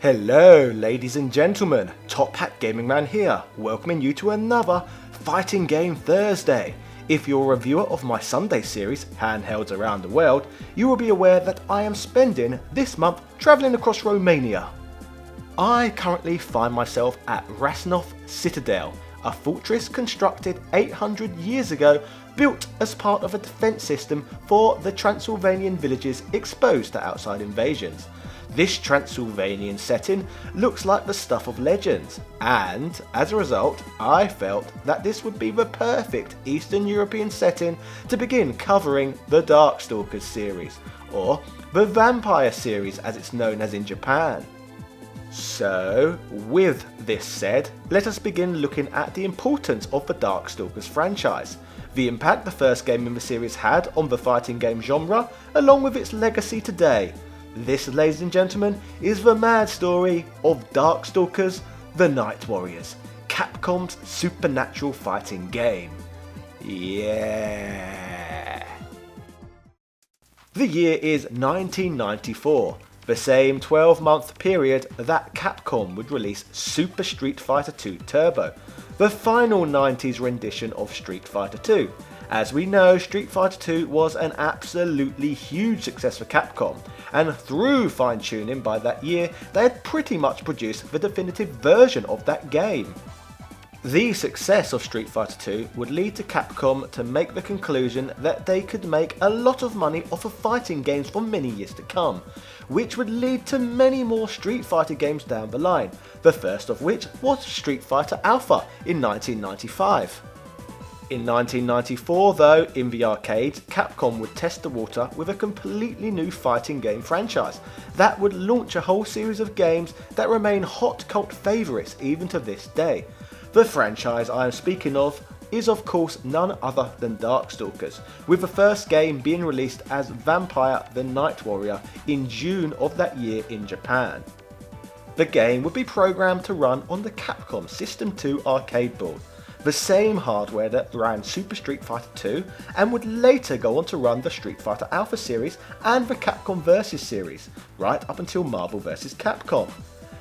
Hello ladies and gentlemen, Top Hat Gaming Man here, welcoming you to another Fighting Game Thursday. If you're a reviewer of my Sunday series, Handhelds Around the World, you will be aware that I am spending this month travelling across Romania. I currently find myself at Rasnov Citadel, a fortress constructed 800 years ago, built as part of a defence system for the Transylvanian villages exposed to outside invasions. This Transylvanian setting looks like the stuff of legends, and as a result I felt that this would be the perfect Eastern European setting to begin covering the Darkstalkers series, or the Vampire series as it's known as in Japan. So, with this said, let us begin looking at the importance of the Darkstalkers franchise, the impact the first game in the series had on the fighting game genre, along with its legacy today. This, ladies and gentlemen, is the mad story of Darkstalkers: The Night Warriors, Capcom's supernatural fighting game. Yeah! The year is 1994, the same 12-month period that Capcom would release Super Street Fighter 2 Turbo, the final 90s rendition of Street Fighter 2. As we know, Street Fighter 2 was an absolutely huge success for Capcom, and through fine-tuning by that year, they had pretty much produced the definitive version of that game. The success of Street Fighter 2 would lead to Capcom to make the conclusion that they could make a lot of money off of fighting games for many years to come, which would lead to many more Street Fighter games down the line, the first of which was Street Fighter Alpha in 1995. In 1994 though, in the arcades, Capcom would test the water with a completely new fighting game franchise that would launch a whole series of games that remain hot cult favourites even to this day. The franchise I am speaking of is of course none other than Darkstalkers, with the first game being released as Vampire: The Night Warrior in June of that year in Japan. The game would be programmed to run on the Capcom System 2 arcade board, the same hardware that ran Super Street Fighter 2 and would later go on to run the Street Fighter Alpha series and the Capcom vs series, right up until Marvel vs Capcom.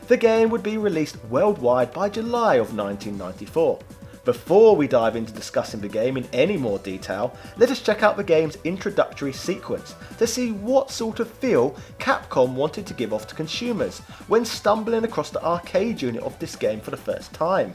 The game would be released worldwide by July of 1994. Before we dive into discussing the game in any more detail, let us check out the game's introductory sequence to see what sort of feel Capcom wanted to give off to consumers when stumbling across the arcade unit of this game for the first time.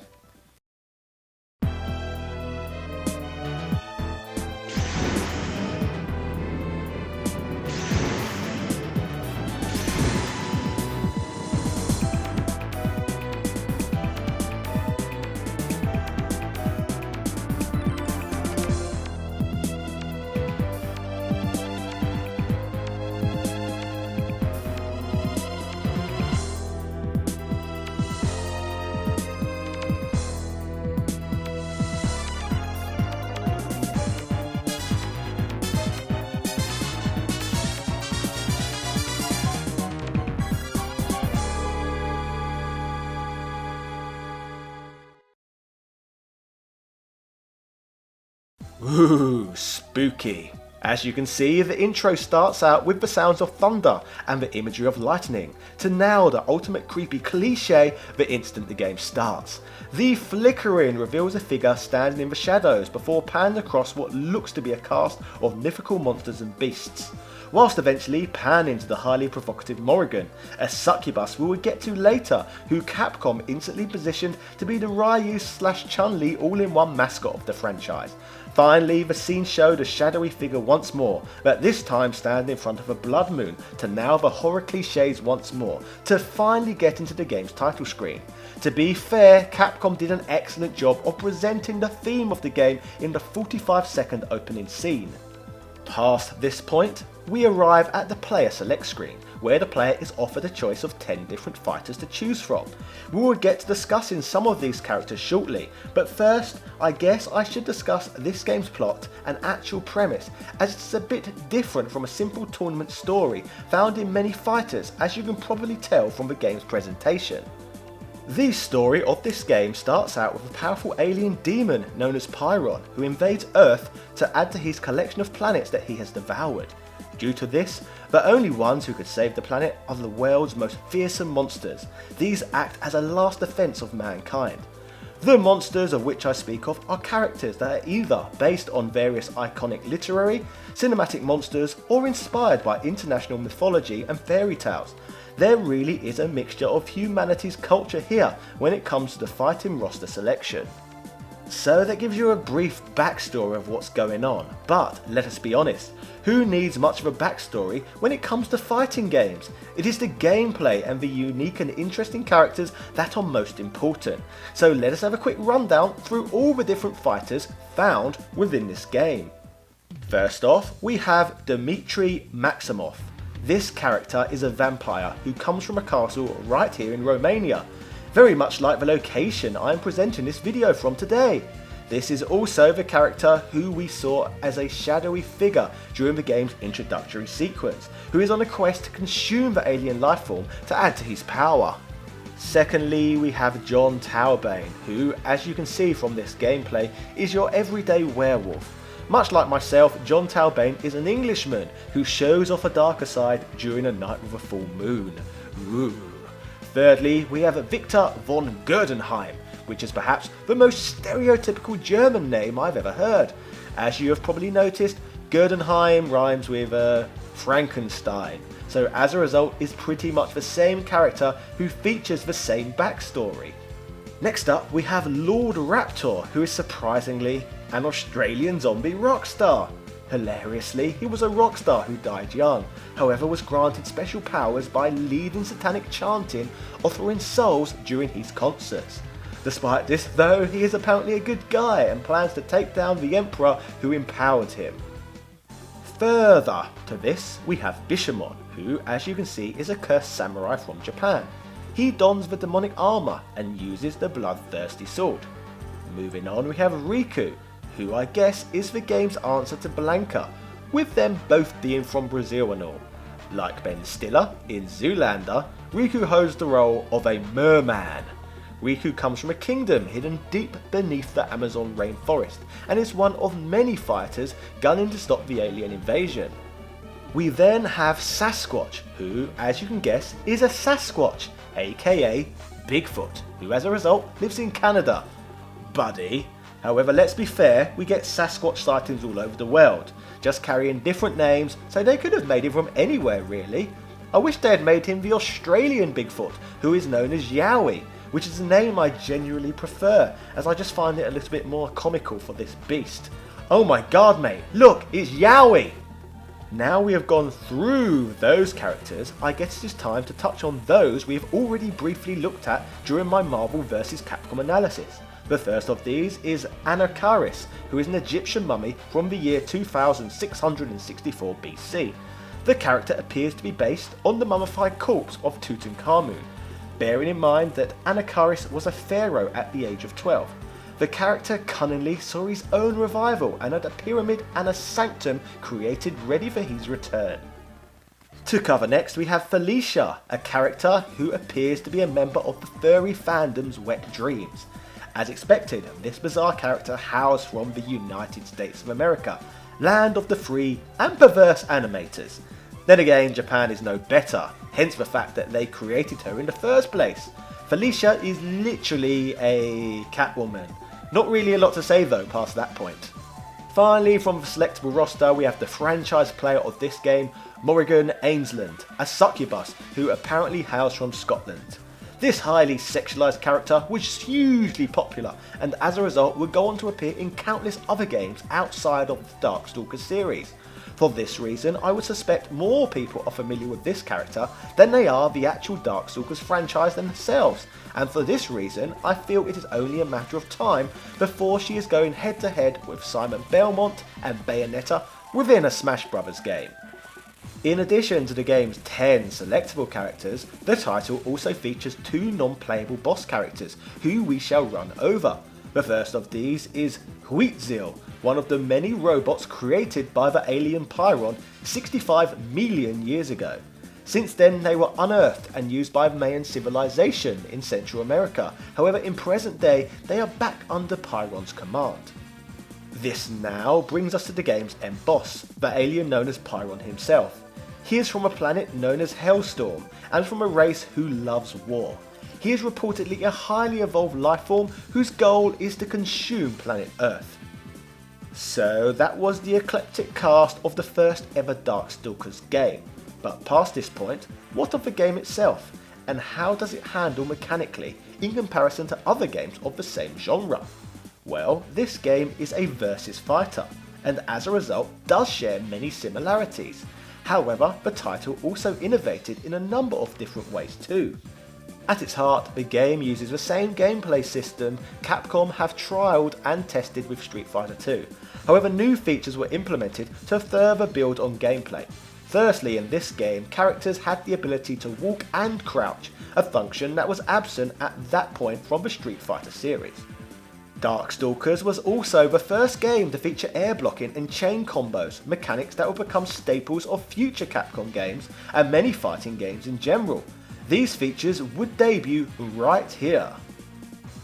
Ooh, spooky. As you can see, the intro starts out with the sounds of thunder and the imagery of lightning, to now the ultimate creepy cliche the instant the game starts. The flickering reveals a figure standing in the shadows before panning across what looks to be a cast of mythical monsters and beasts, whilst eventually panning to the highly provocative Morrigan, a succubus we will get to later, who Capcom instantly positioned to be the Ryu/Chun-Li all-in-one mascot of the franchise. Finally, the scene showed a shadowy figure once more, but this time standing in front of a blood moon, to now the horror cliches once more, to finally get into the game's title screen. To be fair, Capcom did an excellent job of presenting the theme of the game in the 45-second opening scene. Past this point, we arrive at the player select screen, where the player is offered a choice of 10 different fighters to choose from. We will get to discussing some of these characters shortly, but first, I guess I should discuss this game's plot and actual premise, as it's a bit different from a simple tournament story found in many fighters, as you can probably tell from the game's presentation. The story of this game starts out with a powerful alien demon known as Pyron, who invades Earth to add to his collection of planets that he has devoured. Due to this, the The only ones who could save the planet are the world's most fearsome monsters. These act as a last defense of mankind. The monsters of which I speak of are characters that are either based on various iconic literary, cinematic monsters, or inspired by international mythology and fairy tales. There really is a mixture of humanity's culture here when it comes to the fighting roster selection. So that gives you a brief backstory of what's going on, but let us be honest, who needs much of a backstory when it comes to fighting games? It is the gameplay and the unique and interesting characters that are most important. So let us have a quick rundown through all the different fighters found within this game. First off, we have Dmitry Maximov. This character is a vampire who comes from a castle right here in Romania, very much like the location I am presenting this video from today. This is also the character who we saw as a shadowy figure during the game's introductory sequence, who is on a quest to consume the alien lifeform to add to his power. Secondly, we have John Talbane, who, as you can see from this gameplay, is your everyday werewolf. Much like myself, John Talbane is an Englishman who shows off a darker side during a night with a full moon. Ooh. Thirdly, we have Victor von Gerdenheim, which is perhaps the most stereotypical German name I've ever heard. As you have probably noticed, Gerdenheim rhymes with Frankenstein, so as a result is pretty much the same character who features the same backstory. Next up, we have Lord Raptor, who is surprisingly an Australian zombie rock star. Hilariously, he was a rock star who died young, however was granted special powers by leading satanic chanting offering souls during his concerts. Despite this though, he is apparently a good guy and plans to take down the Emperor who empowered him. Further to this, we have Bishamon, who as you can see is a cursed samurai from Japan. He dons the demonic armour and uses the bloodthirsty sword. Moving on, we have Riku, who I guess is the game's answer to Blanca, with them both being from Brazil and all. Like Ben Stiller in Zoolander, Riku holds the role of a merman. Riku comes from a kingdom hidden deep beneath the Amazon rainforest and is one of many fighters gunning to stop the alien invasion. We then have Sasquatch, who, as you can guess, is a Sasquatch, aka Bigfoot, who as a result lives in Canada. Buddy. However, let's be fair, we get Sasquatch sightings all over the world, just carrying different names, so they could have made him from anywhere really. I wish they had made him the Australian Bigfoot, who is known as Yowie, which is a name I genuinely prefer, as I just find it a little bit more comical for this beast. Oh my god mate, look, it's Yowie! Now we have gone through those characters, I guess it is time to touch on those we have already briefly looked at during my Marvel vs Capcom analysis. The first of these is Anakaris, who is an Egyptian mummy from the year 2664 BC. The character appears to be based on the mummified corpse of Tutankhamun, bearing in mind that Anakaris was a pharaoh at the age of 12. The character cunningly saw his own revival and had a pyramid and a sanctum created ready for his return. To cover next, we have Felicia, a character who appears to be a member of the furry fandom's Wet Dreams. As expected, this bizarre character hails from the United States of America, land of the free and perverse animators. Then again, Japan is no better, hence the fact that they created her in the first place. Felicia is literally a Catwoman. Not really a lot to say though past that point. Finally, from the selectable roster, we have the franchise player of this game, Morrigan Ainsland, a succubus who apparently hails from Scotland. This highly sexualised character was hugely popular and as a result would go on to appear in countless other games outside of the Darkstalkers series. For this reason, I would suspect more people are familiar with this character than they are the actual Darkstalkers franchise themselves, and for this reason I feel it is only a matter of time before she is going head to head with Simon Belmont and Bayonetta within a Smash Bros game. In addition to the game's 10 selectable characters, the title also features 2 non-playable boss characters who we shall run over. The first of these is Huitzil, one of the many robots created by the alien Pyron 65 million years ago. Since then they were unearthed and used by Mayan civilization in Central America, however in present day they are back under Pyron's command. This now brings us to the game's end boss, the alien known as Pyron himself. He is from a planet known as Hellstorm and from a race who loves war. He is reportedly a highly evolved lifeform whose goal is to consume planet Earth. So that was the eclectic cast of the first ever Darkstalkers game. But past this point, what of the game itself, and how does it handle mechanically in comparison to other games of the same genre? Well, this game is a versus fighter, and as a result does share many similarities. However, the title also innovated in a number of different ways too. At its heart, the game uses the same gameplay system Capcom have trialled and tested with Street Fighter 2. However, new features were implemented to further build on gameplay. Firstly, in this game, characters had the ability to walk and crouch, a function that was absent at that point from the Street Fighter series. Darkstalkers was also the first game to feature air blocking and chain combos, mechanics that will become staples of future Capcom games and many fighting games in general. These features would debut right here.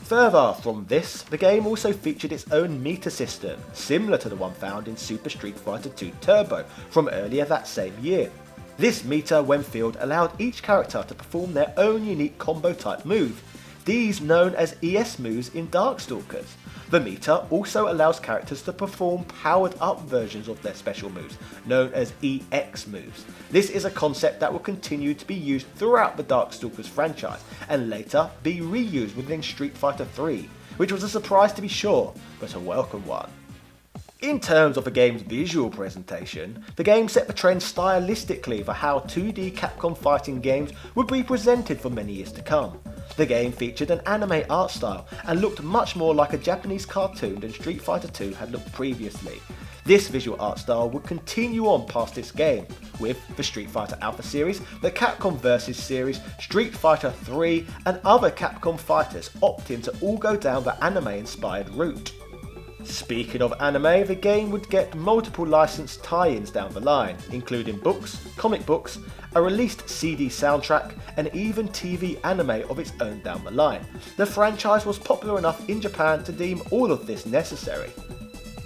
Further from this, the game also featured its own meter system, similar to the one found in Super Street Fighter 2 Turbo from earlier that same year. This meter, when filled, allowed each character to perform their own unique combo type move, these known as ES moves in Darkstalkers. The meter also allows characters to perform powered up versions of their special moves, known as EX moves. This is a concept that will continue to be used throughout the Darkstalkers franchise, and later be reused within Street Fighter 3, which was a surprise to be sure, but a welcome one. In terms of the game's visual presentation, the game set the trend stylistically for how 2D Capcom fighting games would be presented for many years to come. The game featured an anime art style and looked much more like a Japanese cartoon than Street Fighter 2 had looked previously. This visual art style would continue on past this game, with the Street Fighter Alpha series, the Capcom vs series, Street Fighter 3 and other Capcom fighters opting to all go down the anime inspired route. Speaking of anime, the game would get multiple licensed tie-ins down the line, including books, comic books, a released CD soundtrack, and even TV anime of its own down the line. The franchise was popular enough in Japan to deem all of this necessary.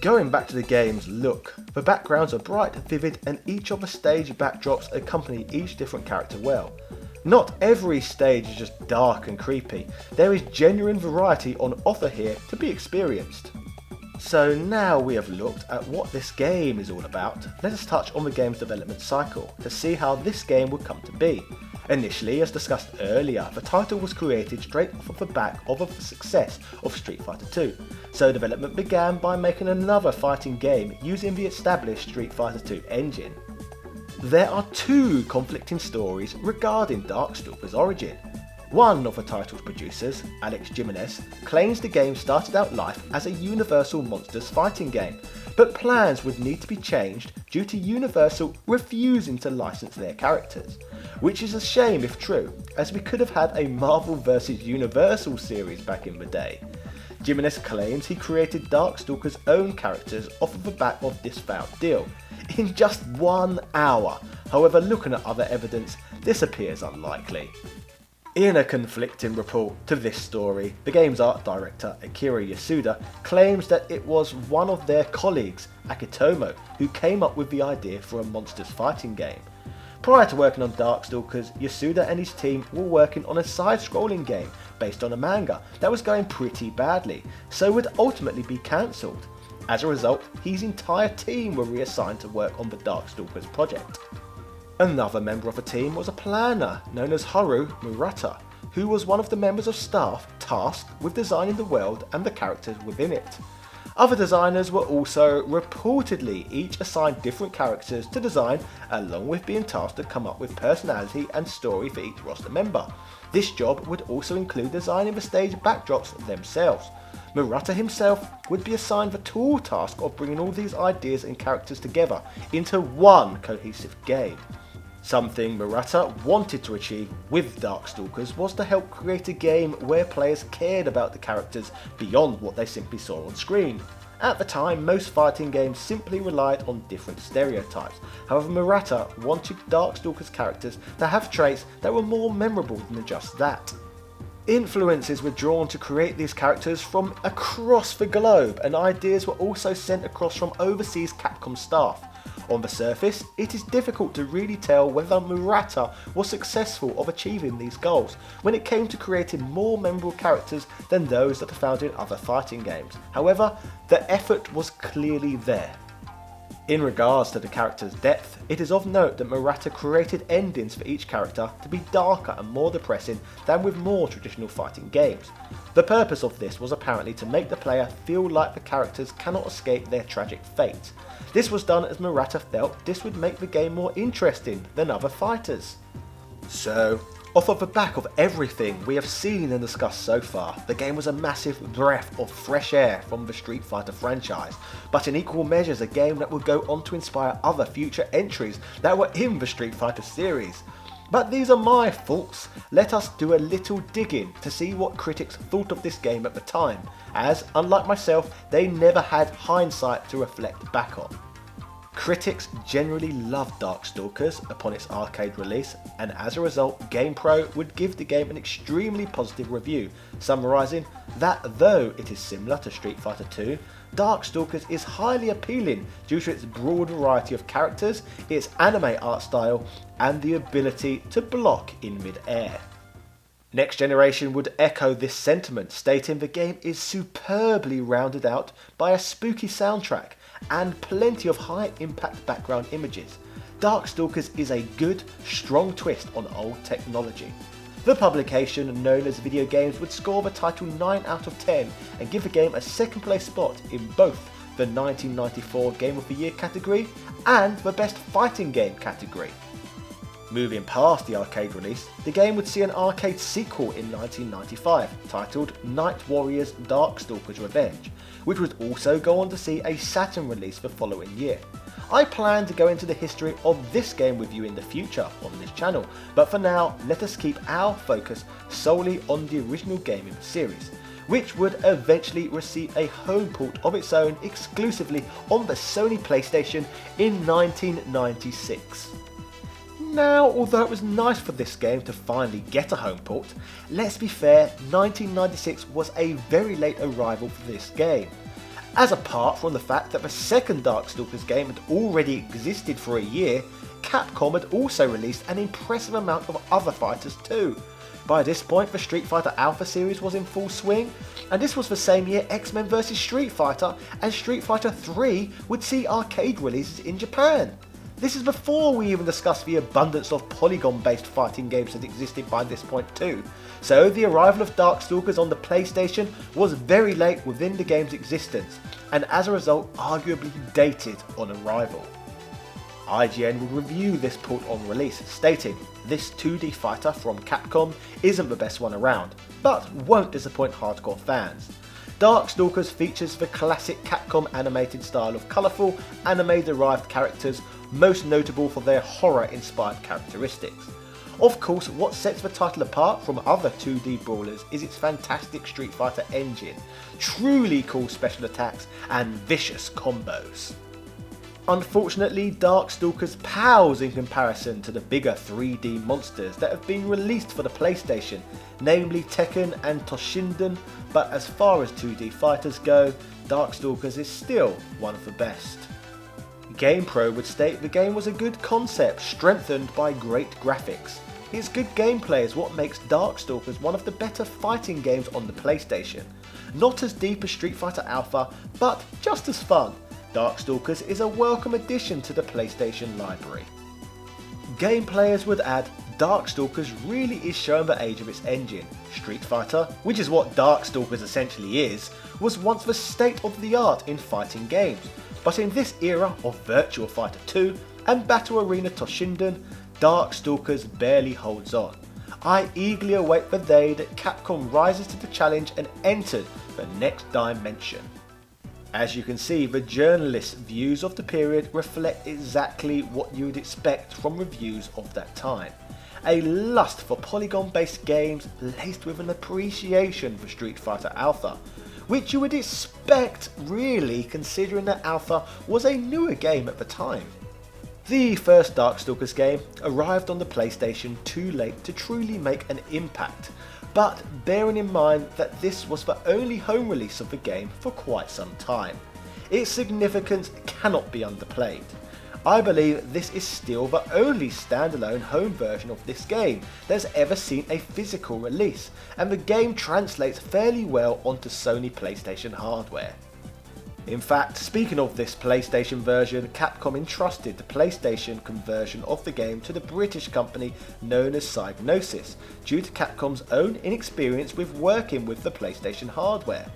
Going back to the game's look, the backgrounds are bright, vivid, and each of the stage backdrops accompany each different character well. Not every stage is just dark and creepy, there is genuine variety on offer here to be experienced. So now we have looked at what this game is all about, let us touch on the game's development cycle to see how this game would come to be. Initially, as discussed earlier, the title was created straight off of the back of the success of Street Fighter 2, so development began by making another fighting game using the established Street Fighter 2 engine. There are two conflicting stories regarding Darkstalkers' origin. One of the title's producers, Alex Jimenez, claims the game started out life as a Universal Monsters fighting game, but plans would need to be changed due to Universal refusing to license their characters, which is a shame if true, as we could have had a Marvel vs Universal series back in the day. Jimenez claims he created Darkstalkers' own characters off of the back of this failed deal, in just 1 hour. However, looking at other evidence, this appears unlikely. In a conflicting report to this story, the game's art director Akira Yasuda claims that it was one of their colleagues, Akitomo, who came up with the idea for a monsters fighting game. Prior to working on Darkstalkers, Yasuda and his team were working on a side-scrolling game based on a manga that was going pretty badly, so would ultimately be cancelled. As a result, his entire team were reassigned to work on the Darkstalkers project. Another member of the team was a planner known as Haru Murata, who was one of the members of staff tasked with designing the world and the characters within it. Other designers were also reportedly each assigned different characters to design, along with being tasked to come up with personality and story for each roster member. This job would also include designing the stage backdrops themselves. Murata himself would be assigned the tall task of bringing all these ideas and characters together into one cohesive game. Something Murata wanted to achieve with Darkstalkers was to help create a game where players cared about the characters beyond what they simply saw on screen. At the time, most fighting games simply relied on different stereotypes. However, Murata wanted Darkstalkers characters to have traits that were more memorable than just that. Influences were drawn to create these characters from across the globe, and ideas were also sent across from overseas Capcom staff. On the surface, it is difficult to really tell whether Murata was successful of achieving these goals when it came to creating more memorable characters than those that are found in other fighting games. However, the effort was clearly there. In regards to the character's depth, it is of note that Murata created endings for each character to be darker and more depressing than with more traditional fighting games. The purpose of this was apparently to make the player feel like the characters cannot escape their tragic fate. This was done as Murata felt this would make the game more interesting than other fighters. So, off of the back of everything we have seen and discussed so far, the game was a massive breath of fresh air from the Street Fighter franchise, but in equal measures a game that would go on to inspire other future entries that were in the Street Fighter series. But these are my thoughts. Let us do a little digging to see what critics thought of this game at the time, as, unlike myself, they never had hindsight to reflect back on. Critics generally loved Darkstalkers upon its arcade release, and as a result, GamePro would give the game an extremely positive review, summarising that though it is similar to Street Fighter 2, Darkstalkers is highly appealing due to its broad variety of characters, its anime art style, and the ability to block in mid-air. Next Generation would echo this sentiment, stating the game is superbly rounded out by a spooky soundtrack and plenty of high impact background images. Darkstalkers is a good, strong twist on old technology. The publication known as Video Games would score the title 9 out of 10 and give the game a second place spot in both the 1994 Game of the Year category and the Best Fighting Game category. Moving past the arcade release, the game would see an arcade sequel in 1995 titled Night Warriors Darkstalkers Revenge, which would also go on to see a Saturn release the following year. I plan to go into the history of this game with you in the future on this channel, but for now let us keep our focus solely on the original game in the series, which would eventually receive a home port of its own exclusively on the Sony PlayStation in 1996. Now, although it was nice for this game to finally get a home port, let's be fair, 1996 was a very late arrival for this game. As apart from the fact that the second Darkstalkers game had already existed for a year, Capcom had also released an impressive amount of other fighters too. By this point, the Street Fighter Alpha series was in full swing, and this was the same year X-Men vs Street Fighter and Street Fighter 3 would see arcade releases in Japan. This is before we even discuss the abundance of polygon-based fighting games that existed by this point too. So the arrival of Darkstalkers on the PlayStation was very late within the game's existence, and as a result arguably dated on arrival. IGN would review this port on release, stating, "This 2D fighter from Capcom isn't the best one around, but won't disappoint hardcore fans. Darkstalkers features the classic Capcom animated style of colourful, anime-derived characters, most notable for their horror-inspired characteristics. Of course, what sets the title apart from other 2D brawlers is its fantastic Street Fighter engine, truly cool special attacks, and vicious combos." Unfortunately, Darkstalkers pales in comparison to the bigger 3D monsters that have been released for the PlayStation, namely Tekken and Toshinden, but as far as 2D fighters go, Darkstalkers is still one of the best. GamePro would state the game was a good concept strengthened by great graphics. Its good gameplay is what makes Darkstalkers one of the better fighting games on the PlayStation. Not as deep as Street Fighter Alpha, but just as fun. Darkstalkers is a welcome addition to the PlayStation library. Game players would add, Darkstalkers really is showing the age of its engine. Street Fighter, which is what Darkstalkers essentially is, was once the state of the art in fighting games, but in this era of Virtua Fighter 2 and Battle Arena Toshinden, Darkstalkers barely holds on. I eagerly await the day that Capcom rises to the challenge and enters the next dimension. As you can see, the journalists' views of the period reflect exactly what you would expect from reviews of that time. A lust for polygon-based games laced with an appreciation for Street Fighter Alpha, which you would expect really considering that Alpha was a newer game at the time. The first Darkstalkers game arrived on the PlayStation too late to truly make an impact, but bearing in mind that this was the only home release of the game for quite some time, its significance cannot be underplayed. I believe this is still the only standalone home version of this game that has ever seen a physical release, and the game translates fairly well onto Sony PlayStation hardware. In fact, speaking of this PlayStation version, Capcom entrusted the PlayStation conversion of the game to the British company known as Psygnosis, due to Capcom's own inexperience with working with the PlayStation hardware.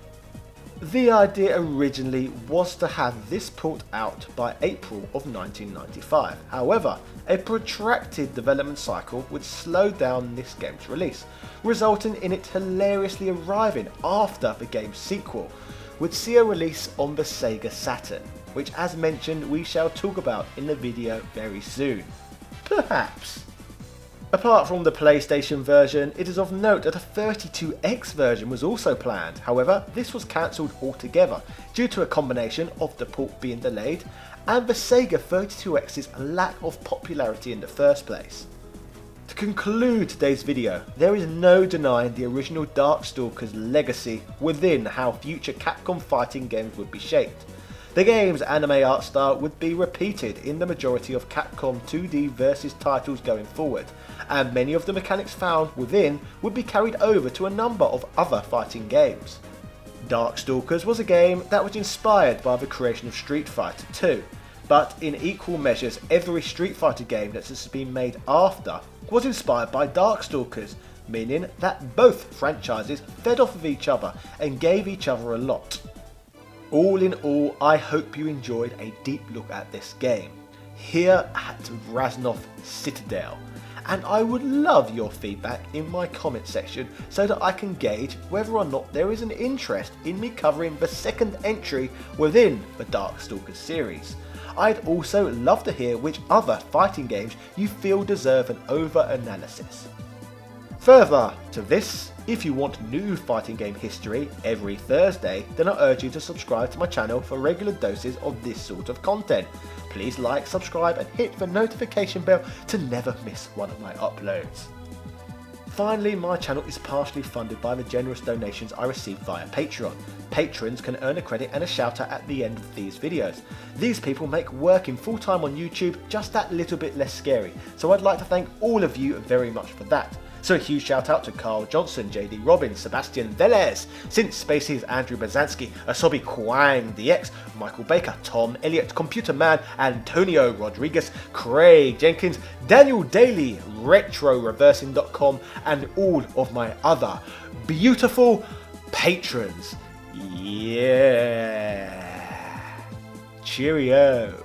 The idea originally was to have this port out by April of 1995, however, a protracted development cycle would slow down this game's release, resulting in it hilariously arriving after the game's sequel, would see a release on the Sega Saturn, which as mentioned we shall talk about in the video very soon. Perhaps. Apart from the PlayStation version, it is of note that a 32X version was also planned, however this was cancelled altogether due to a combination of the port being delayed and the Sega 32X's lack of popularity in the first place. To conclude today's video, there is no denying the original Darkstalkers legacy within how future Capcom fighting games would be shaped. The game's anime art style would be repeated in the majority of Capcom 2D versus titles going forward, and many of the mechanics found within would be carried over to a number of other fighting games. Darkstalkers was a game that was inspired by the creation of Street Fighter 2, but in equal measures every Street Fighter game that has been made after was inspired by Darkstalkers, meaning that both franchises fed off of each other and gave each other a lot. All in all, I hope you enjoyed a deep look at this game, here at Raznov Citadel, and I would love your feedback in my comment section so that I can gauge whether or not there is an interest in me covering the second entry within the Darkstalkers series. I'd also love to hear which other fighting games you feel deserve an over-analysis. Further to this, if you want new fighting game history every Thursday, then I urge you to subscribe to my channel for regular doses of this sort of content. Please like, subscribe and hit the notification bell to never miss one of my uploads. Finally, my channel is partially funded by the generous donations I receive via Patreon. Patrons can earn a credit and a shout out at the end of these videos. These people make working full time on YouTube just that little bit less scary, so I'd like to thank all of you very much for that. So a huge shout out to Carl Johnson, JD Robbins, Sebastian Velez, Since Spaces, Andrew Bazansky, Asobi Kwang DX, Michael Baker, Tom Elliott, Computer Man, Antonio Rodriguez, Craig Jenkins, Daniel Daly, RetroReversing.com, and all of my other beautiful patrons. Yeah. Cheerio.